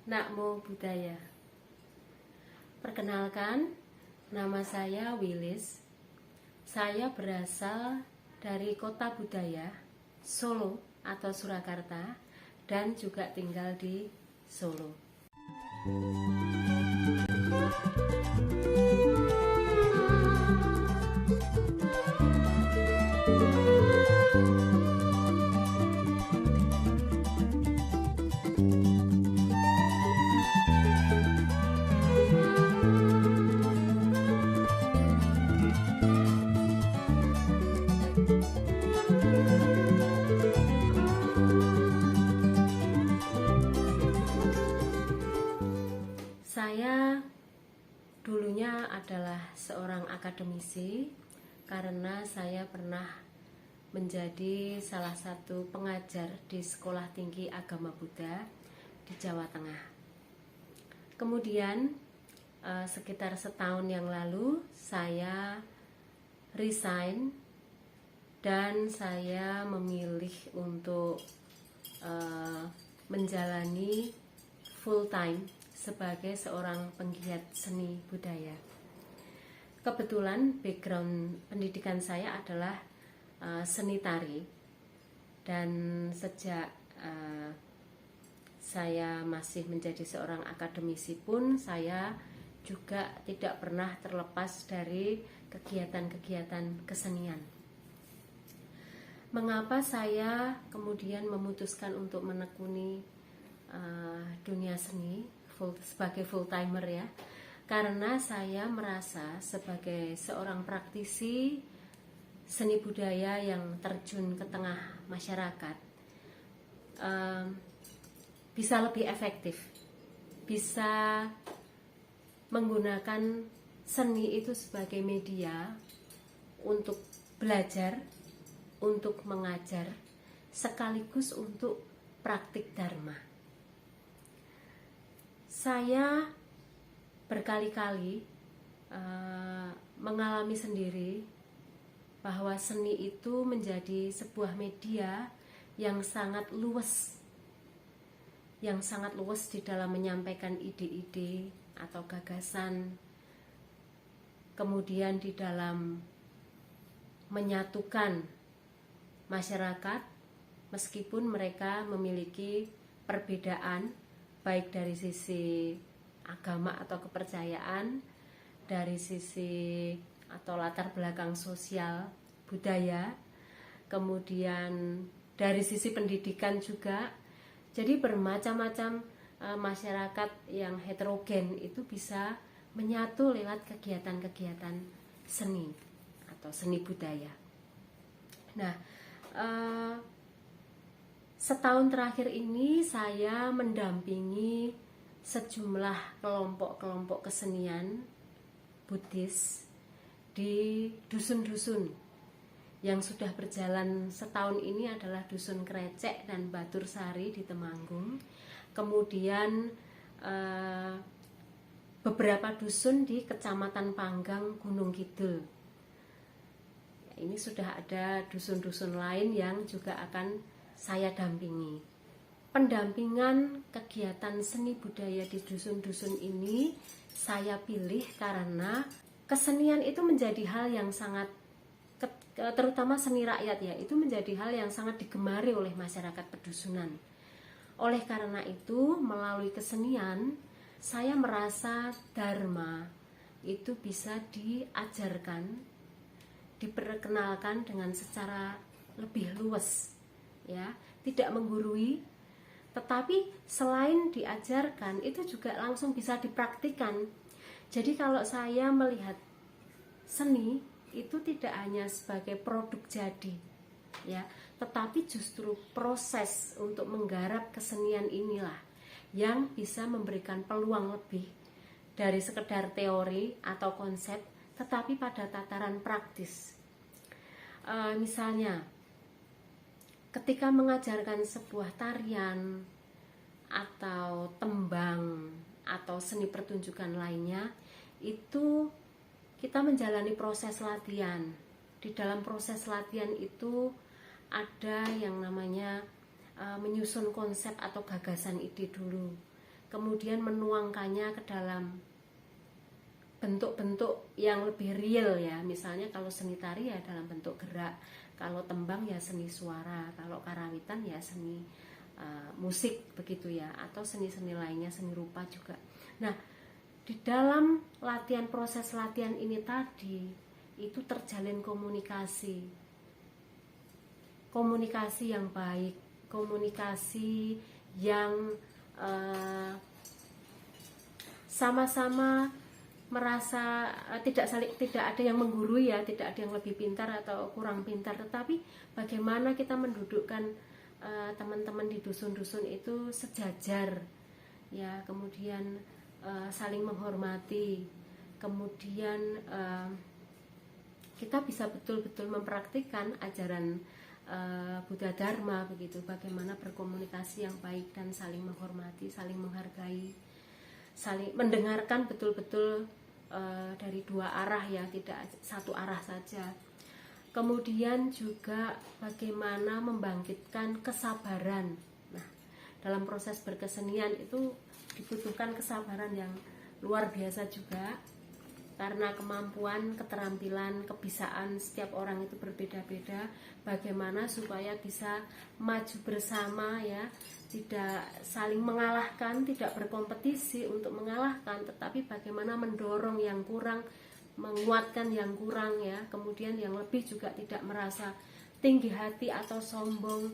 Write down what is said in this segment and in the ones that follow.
Namo Buddhaya. Perkenalkan, nama saya Wilis. Saya berasal dari Kota Budaya, Solo atau Surakarta, dan juga tinggal di Solo. Saya dulunya adalah seorang akademisi karena saya pernah menjadi salah satu pengajar di Sekolah Tinggi Agama Buddha di Jawa Tengah. Kemudian sekitar setahun yang lalu saya resign dan saya memilih untuk menjalani full time sebagai seorang penggiat seni budaya. Kebetulan background pendidikan saya adalah seni tari, dan sejak saya masih menjadi seorang akademisi pun saya juga tidak pernah terlepas dari kegiatan-kegiatan kesenian. Mengapa saya kemudian memutuskan untuk menekuni dunia seni sebagai full timer ya? Karena saya merasa sebagai seorang praktisi seni budaya yang terjun ke tengah masyarakat bisa lebih efektif, bisa menggunakan seni itu sebagai media untuk belajar, untuk mengajar, sekaligus untuk praktik dharma. Saya berkali-kali mengalami sendiri bahwa seni itu menjadi sebuah media yang sangat luas di dalam menyampaikan ide-ide atau gagasan, kemudian di dalam menyatukan masyarakat meskipun mereka memiliki perbedaan baik dari sisi agama atau kepercayaan, dari sisi atau latar belakang sosial budaya, kemudian dari sisi pendidikan juga. Jadi bermacam-macam masyarakat yang heterogen itu bisa menyatu lewat kegiatan-kegiatan seni atau seni budaya. Nah, setahun terakhir ini saya mendampingi sejumlah kelompok-kelompok kesenian Buddhis di dusun-dusun yang sudah berjalan setahun ini adalah Dusun Krecek dan Batur Sari di Temanggung. Kemudian beberapa dusun di Kecamatan Panggang, Gunung Kidul. Ini sudah ada dusun-dusun lain yang juga akan saya dampingi. Pendampingan kegiatan seni budaya di dusun-dusun ini saya pilih karena kesenian itu menjadi hal yang sangat, terutama seni rakyat ya, itu menjadi hal yang sangat digemari oleh masyarakat pedusunan. Oleh karena itu, melalui kesenian saya merasa dharma itu bisa diajarkan, diperkenalkan dengan secara lebih luas ya, tidak menggurui, tetapi selain diajarkan itu juga langsung bisa dipraktikkan. Jadi kalau saya melihat seni itu tidak hanya sebagai produk jadi ya, tetapi justru proses untuk menggarap kesenian inilah yang bisa memberikan peluang lebih dari sekedar teori atau konsep, tetapi pada tataran praktis. Misalnya ketika mengajarkan sebuah tarian atau tembang atau seni pertunjukan lainnya, itu kita menjalani proses latihan. Di dalam proses latihan itu ada yang namanya menyusun konsep atau gagasan ide dulu. kemudian menuangkannya ke dalam bentuk-bentuk yang lebih real ya. Misalnya kalau seni tari ya dalam bentuk gerak, kalau tembang ya seni suara, kalau karawitan ya seni musik begitu ya, atau seni-seni lainnya, seni rupa juga. Nah, di dalam latihan, proses latihan ini tadi itu terjalin komunikasi yang baik, komunikasi yang sama-sama merasa tidak ada yang menggurui ya, tidak ada yang lebih pintar atau kurang pintar, tetapi bagaimana kita mendudukkan teman-teman di dusun-dusun itu sejajar ya, kemudian saling menghormati, kemudian kita bisa betul-betul mempraktikkan ajaran Buddha Dharma begitu, bagaimana berkomunikasi yang baik dan saling menghormati, saling menghargai, saling mendengarkan betul-betul dari dua arah ya, tidak satu arah saja. Kemudian juga bagaimana membangkitkan kesabaran. Nah, dalam proses berkesenian itu dibutuhkan kesabaran yang luar biasa juga, karena kemampuan, keterampilan, kebisaan setiap orang itu berbeda-beda. Bagaimana supaya bisa maju bersama ya, tidak saling mengalahkan, tidak berkompetisi untuk mengalahkan, tetapi bagaimana mendorong yang kurang, menguatkan yang kurang ya, kemudian yang lebih juga tidak merasa tinggi hati atau sombong.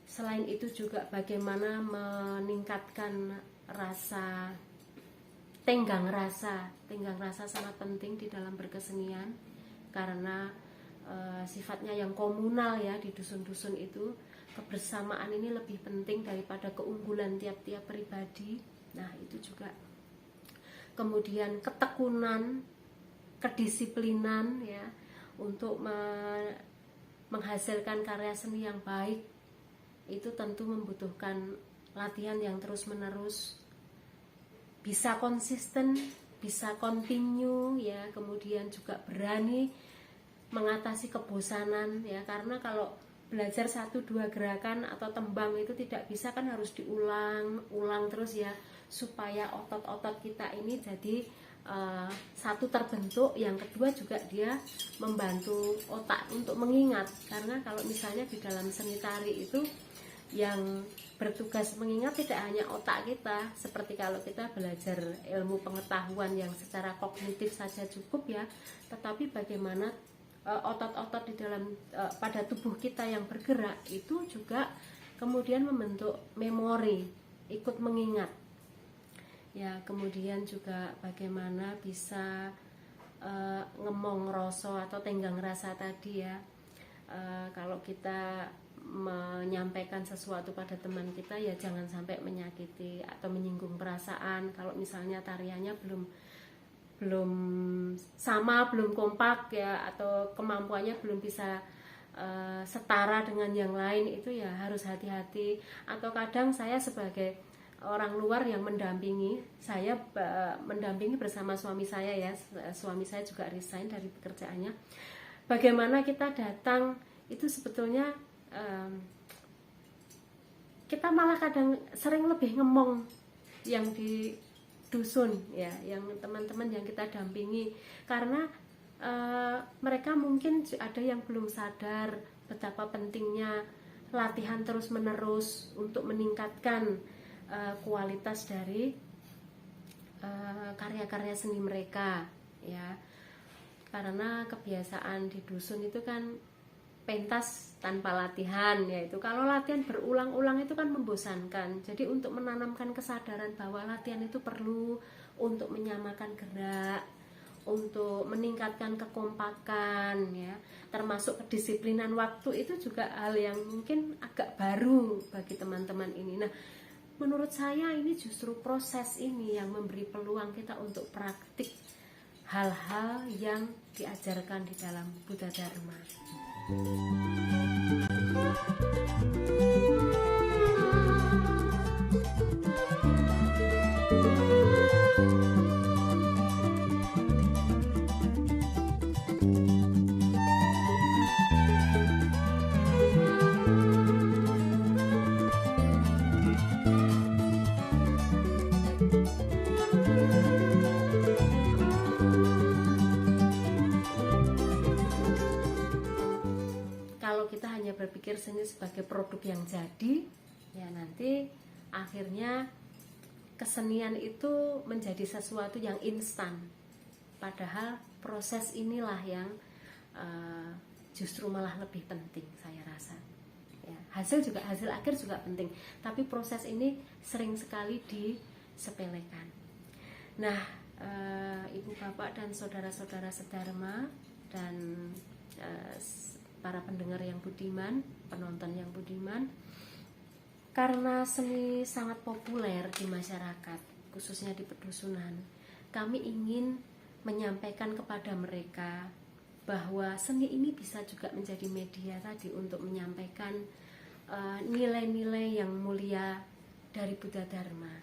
Selain itu juga bagaimana meningkatkan rasa tenggang rasa sangat penting di dalam berkesenian, karena sifatnya yang komunal ya, di dusun-dusun itu kebersamaan ini lebih penting daripada keunggulan tiap-tiap pribadi. Nah, itu juga. Kemudian ketekunan, kedisiplinan ya, untuk menghasilkan karya seni yang baik itu tentu membutuhkan latihan yang terus-menerus, bisa konsisten, bisa continue ya, kemudian juga berani mengatasi kebosanan ya, karena kalau belajar 1-2 gerakan atau tembang itu tidak bisa, kan harus diulang terus ya, supaya otot-otot kita ini jadi satu terbentuk, yang kedua juga dia membantu otak untuk mengingat, karena kalau misalnya di dalam seni tari itu yang bertugas mengingat tidak hanya otak kita, seperti kalau kita belajar ilmu pengetahuan yang secara kognitif saja cukup ya, tetapi bagaimana otot-otot di dalam pada tubuh kita yang bergerak itu juga kemudian membentuk memori, ikut mengingat ya. Kemudian juga bagaimana bisa ngemong rasa atau tenggang rasa tadi ya, kalau kita menyampaikan sesuatu pada teman kita ya jangan sampai menyakiti atau menyinggung perasaan. Kalau misalnya tariannya belum sama, belum kompak ya, atau kemampuannya belum bisa setara dengan yang lain, itu ya harus hati-hati. Atau kadang saya sebagai orang luar yang mendampingi, saya mendampingi bersama suami saya ya, suami saya juga resign dari pekerjaannya, bagaimana kita datang itu sebetulnya kita malah kadang sering lebih ngemong yang di dusun ya, yang teman-teman yang kita dampingi, karena mereka mungkin ada yang belum sadar betapa pentingnya latihan terus-menerus untuk meningkatkan kualitas dari karya-karya seni mereka ya, karena kebiasaan di dusun itu kan pentas tanpa latihan, yaitu kalau latihan berulang-ulang itu kan membosankan. Jadi untuk menanamkan kesadaran bahwa latihan itu perlu untuk menyamakan gerak, untuk meningkatkan kekompakan ya, termasuk kedisiplinan waktu, itu juga hal yang mungkin agak baru bagi teman-teman ini. Nah, menurut saya ini justru proses ini yang memberi peluang kita untuk praktik hal-hal yang diajarkan di dalam Buddha Dharma. berpikir seni sebagai produk yang jadi, ya nanti akhirnya kesenian itu menjadi sesuatu yang instan. Padahal proses inilah yang justru malah lebih penting, saya rasa. Ya, hasil akhir juga penting, tapi proses ini sering sekali disepelekan. Nah, ibu bapak dan saudara-saudara sedharma dan para pendengar yang budiman, penonton yang budiman, karena seni sangat populer di masyarakat, khususnya di pedusunan, kami ingin menyampaikan kepada mereka bahwa seni ini bisa juga menjadi media tadi untuk menyampaikan nilai-nilai yang mulia dari Buddha Dharma.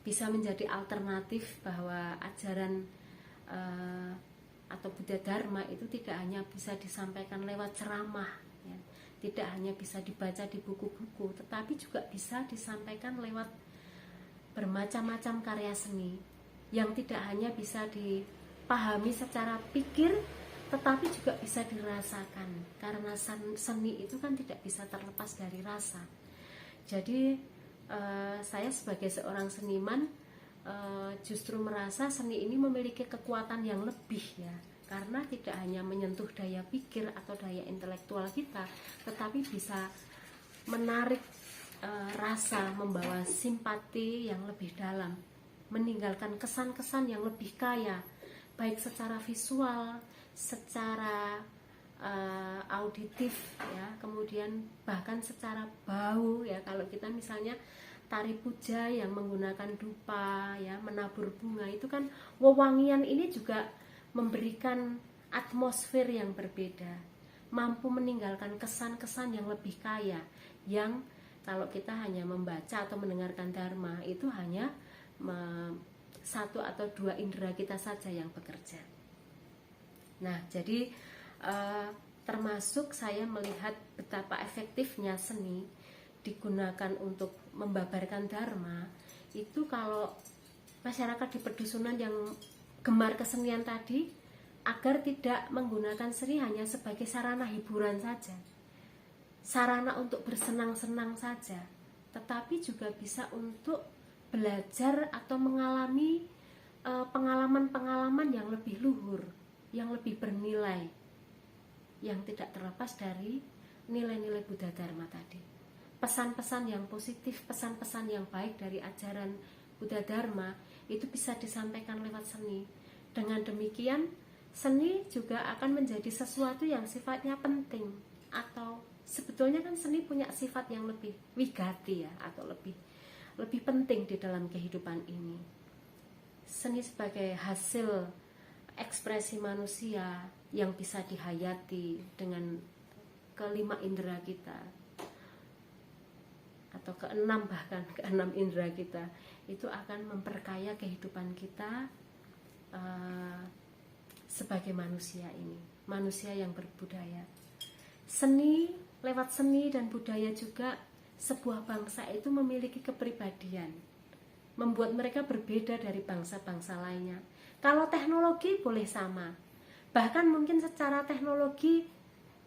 Bisa menjadi alternatif bahwa ajaran atau Buddha Dharma itu tidak hanya bisa disampaikan lewat ceramah, ya, tidak hanya bisa dibaca di buku-buku, tetapi juga bisa disampaikan lewat bermacam-macam karya seni yang tidak hanya bisa dipahami secara pikir, tetapi juga bisa dirasakan, karena seni itu kan tidak bisa terlepas dari rasa. Jadi saya sebagai seorang seniman justru merasa seni ini memiliki kekuatan yang lebih, ya, karena tidak hanya menyentuh daya pikir atau daya intelektual kita, tetapi bisa menarik rasa, membawa simpati yang lebih dalam, meninggalkan kesan-kesan yang lebih kaya, baik secara visual, secara auditif, ya, kemudian bahkan secara bau, ya. Kalau kita misalnya tari puja yang menggunakan dupa, ya, menabur bunga, itu kan wewangian ini juga memberikan atmosfer yang berbeda, mampu meninggalkan kesan-kesan yang lebih kaya, yang kalau kita hanya membaca atau mendengarkan dharma itu hanya satu atau dua indera kita saja yang bekerja. Nah, jadi termasuk saya melihat betapa efektifnya seni digunakan untuk membabarkan dharma itu kalau masyarakat di pedusunan yang gemar kesenian tadi, agar tidak menggunakan seni hanya sebagai sarana hiburan saja, sarana untuk bersenang-senang saja, tetapi juga bisa untuk belajar atau mengalami pengalaman-pengalaman yang lebih luhur, yang lebih bernilai, yang tidak terlepas dari nilai-nilai Buddha Dharma tadi. Pesan-pesan yang positif, pesan-pesan yang baik dari ajaran Buddha Dharma itu bisa disampaikan lewat seni. Dengan demikian, seni juga akan menjadi sesuatu yang sifatnya penting, atau sebetulnya kan seni punya sifat yang lebih wigati, ya, atau lebih penting di dalam kehidupan ini. Seni sebagai hasil ekspresi manusia yang bisa dihayati dengan kelima indera kita, atau keenam indera kita, itu akan memperkaya kehidupan kita sebagai manusia ini, manusia yang berbudaya. Seni, lewat seni dan budaya juga sebuah bangsa itu memiliki kepribadian, membuat mereka berbeda dari bangsa-bangsa lainnya. Kalau teknologi boleh sama, bahkan mungkin secara teknologi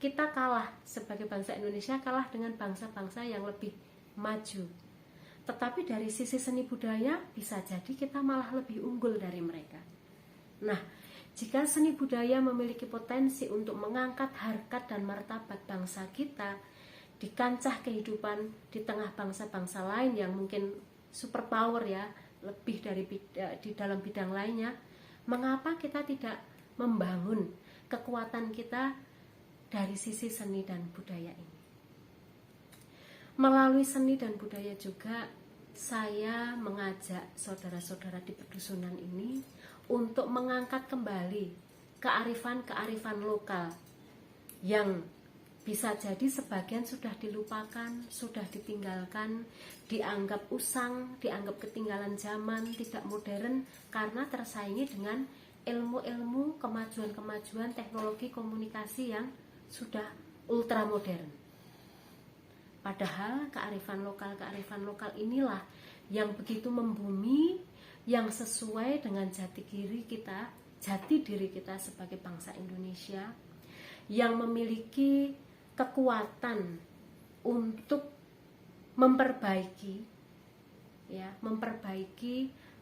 kita kalah, sebagai bangsa Indonesia kalah dengan bangsa-bangsa yang lebih maju. Tetapi dari sisi seni budaya bisa jadi kita malah lebih unggul dari mereka. Nah, jika seni budaya memiliki potensi untuk mengangkat harkat dan martabat bangsa kita di kancah kehidupan di tengah bangsa-bangsa lain yang mungkin superpower, ya, lebih dari di dalam bidang lainnya, mengapa kita tidak membangun kekuatan kita dari sisi seni dan budaya ini? Melalui seni dan budaya juga saya mengajak saudara-saudara di pedusunan ini untuk mengangkat kembali kearifan-kearifan lokal yang bisa jadi sebagian sudah dilupakan, sudah ditinggalkan, dianggap usang, dianggap ketinggalan zaman, tidak modern karena tersaingi dengan ilmu-ilmu, kemajuan-kemajuan teknologi komunikasi yang sudah ultra modern. Padahal kearifan lokal inilah yang begitu membumi, yang sesuai dengan jati diri kita sebagai bangsa Indonesia, yang memiliki kekuatan untuk memperbaiki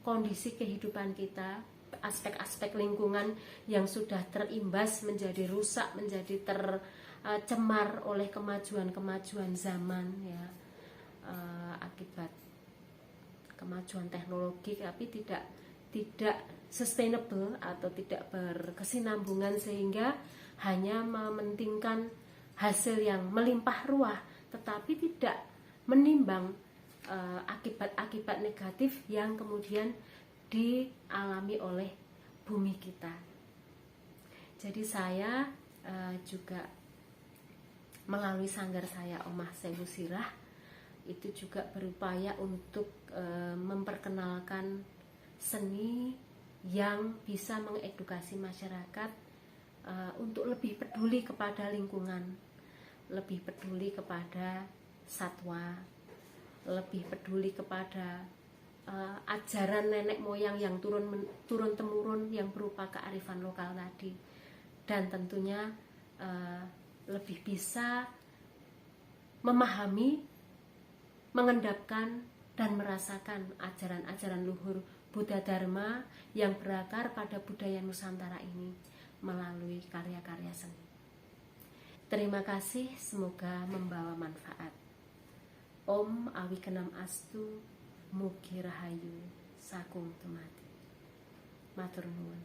kondisi kehidupan kita, aspek-aspek lingkungan yang sudah terimbas menjadi rusak, menjadi tercemar oleh kemajuan zaman ya, akibat kemajuan teknologi, tapi tidak sustainable atau tidak berkesinambungan, sehingga hanya mementingkan hasil yang melimpah ruah tetapi tidak menimbang akibat-akibat negatif yang kemudian dialami oleh bumi kita. Jadi saya juga melalui sanggar saya Omah Sewu Sirah itu juga berupaya untuk memperkenalkan seni yang bisa mengedukasi masyarakat untuk lebih peduli kepada lingkungan, lebih peduli kepada satwa, lebih peduli kepada ajaran nenek moyang yang turun temurun yang berupa kearifan lokal tadi, dan tentunya lebih bisa memahami, mengendapkan dan merasakan ajaran-ajaran luhur Buddha Dharma yang berakar pada budaya Nusantara ini melalui karya-karya seni. Terima kasih, semoga membawa manfaat. Om Awikenam Astu, Mugi Rahayu, Sakung Tumati. Matur nuwun.